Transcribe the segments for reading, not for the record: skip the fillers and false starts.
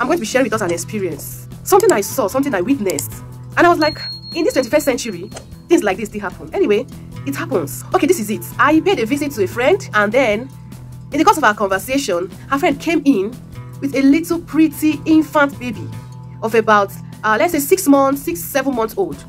I'm going to be sharing with us an experience. Something I saw, something I witnessed. And I was like, in this 21st century, things like this still happen. Anyway, it happens. Okay, this is it. I paid a visit to a friend, and then in the course of our conversation, her friend came in with a little pretty infant baby of about, let's say 6 months, 7 months old.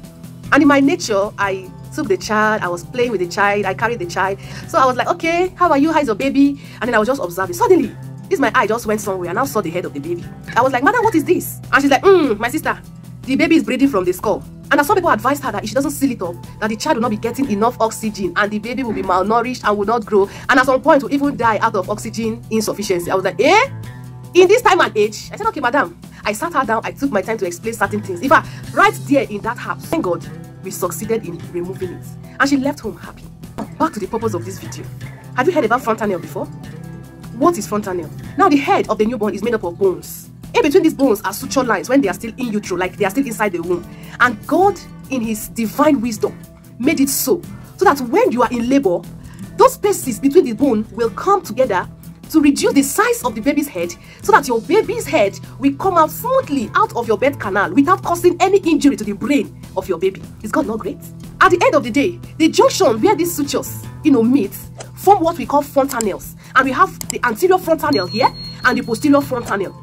And in my nature, I took the child, I was playing with the child, I carried the child. So I was like, okay, how are you? How's your baby? And then I was just observing. Suddenly, my eye just went somewhere and I saw the head of the baby. I was like, madam, what is this? And she's like, my sister, the baby is breathing from the skull. And some people advised her that if she doesn't seal it up, that the child will not be getting enough oxygen and the baby will be malnourished and will not grow. And at some point will even die out of oxygen insufficiency. I was like, in this time and age? I said, okay, madam. I sat her down, I took my time to explain certain things. In fact, right there in that house, thank God, we succeeded in removing it. And she left home happy. Back to the purpose of this video. Have you heard about fontanelle before? What is fontanelle? Now, the head of the newborn is made up of bones. In between these bones are suture lines when they are still in utero, like they are still inside the womb. And God, in his divine wisdom, made it so that when you are in labor, those spaces between the bone will come together to reduce the size of the baby's head, so that your baby's head will come out smoothly out of your birth canal without causing any injury to the brain of your baby. Is God not great? At the end of the day, the junction where these sutures, meet, form what we call fontanelles. And we have the anterior fontanelle here and the posterior fontanelle.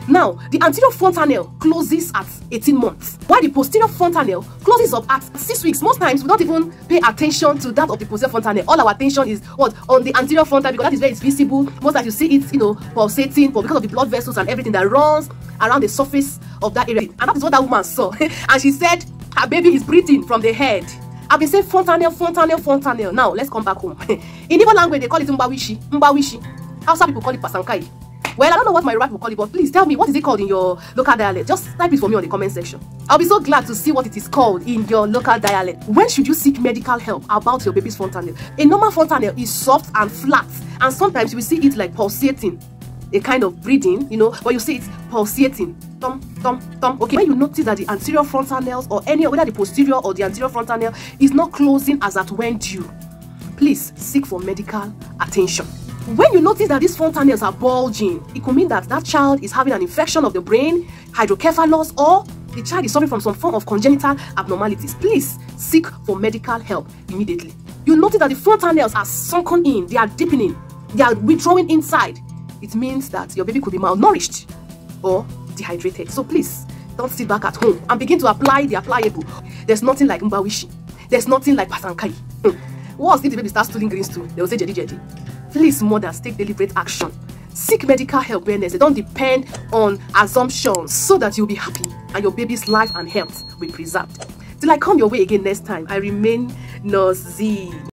Now, the anterior fontanelle closes at 18 months, while the posterior fontanelle closes up at 6 weeks. Most times, we don't even pay attention to that of the posterior fontanelle. All our attention is on the anterior fontanelle, because that is where it's visible. Most times you see it, pulsating, but because of the blood vessels and everything that runs around the surface of that area. And that is what that woman saw. And she said her baby is breathing from the head. I've been saying fontanelle, fontanelle, fontanelle. Now, let's come back home. In Igbo language, they call it mbawishi, mbawishi. Hausa people call it pasankai. Well, I don't know what my right will call it, but please tell me, what is it called in your local dialect? Just type it for me on the comment section. I'll be so glad to see what it is called in your local dialect. When should you seek medical help about your baby's fontanelle? A normal fontanelle is soft and flat, and sometimes you will see it like pulsating, a kind of breathing, but you see it pulsating. Thump, thump, thump. Okay, when you notice that the anterior fontanelles, or whether the posterior or the anterior fontanelle is not closing as at when due, please seek for medical attention. When you notice that these fontanelles are bulging, it could mean that that child is having an infection of the brain, hydrocephalus, or the child is suffering from some form of congenital abnormalities. Please seek for medical help immediately. You notice that the fontanelles are sunken in, they are deepening, they are withdrawing inside. It means that your baby could be malnourished or dehydrated. So please, don't sit back at home and begin to apply the applicable. There's nothing like mbawishi. There's nothing like pasankai. Once if the baby starts stooling green stool, they will say jedi jedi. Please, mothers, take deliberate action. Seek medical help where necessary. Don't depend on assumptions, so that you'll be happy and your baby's life and health will be preserved. Till I come your way again next time, I remain Nurse Z.